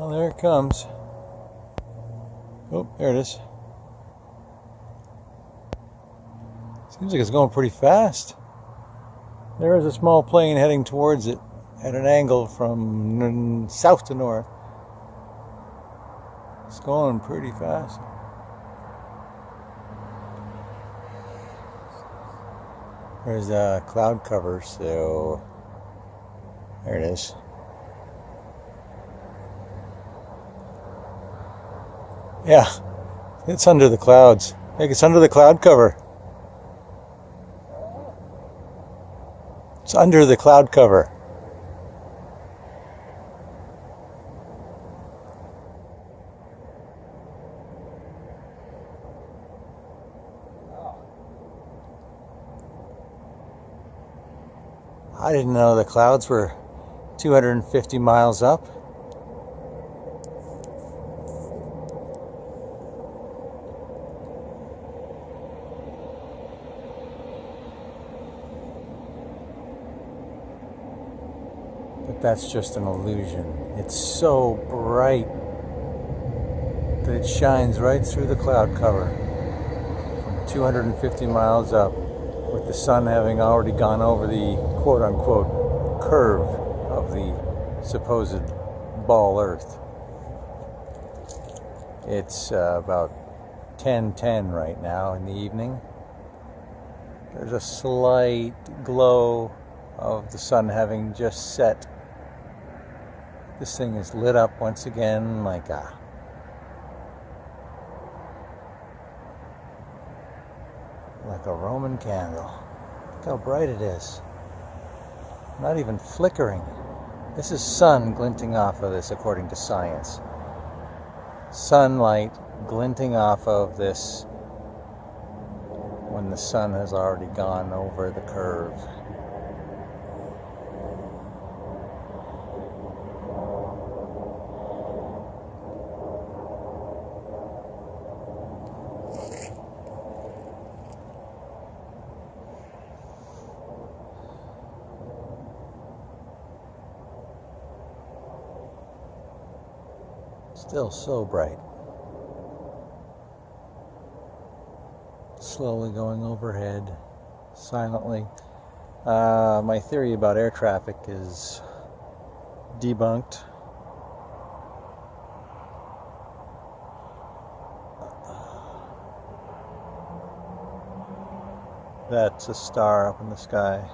Well, there it comes. Oh, there it is. Seems like it's going pretty fast. There is a small plane heading towards it at an angle from south to north. It's going pretty fast. There's a cloud cover, so there it is. Yeah, it's under the clouds. I think it's under the cloud cover. It's under the cloud cover. I didn't know the clouds were 250 miles up. But that's just an illusion. It's so bright that it shines right through the cloud cover from 250 miles up, with the sun having already gone over the quote-unquote curve of the supposed ball Earth. It's about 10:10 right now in the evening. There's a slight glow of the sun having just set. This thing is lit up once again like a Roman candle. Look how bright it is. Not even flickering. This is sun glinting off of this, according to science. Sunlight glinting off of this when the sun has already gone over the curve. Still so bright. Slowly going overhead, silently. My theory about air traffic is debunked. That's a star up in the sky.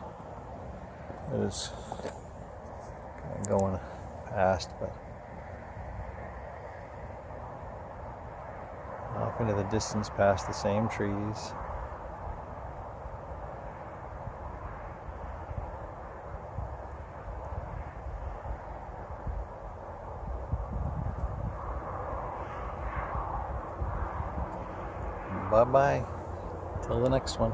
It is kind of going past, but off into the distance past the same trees. Bye-bye. Till the next one.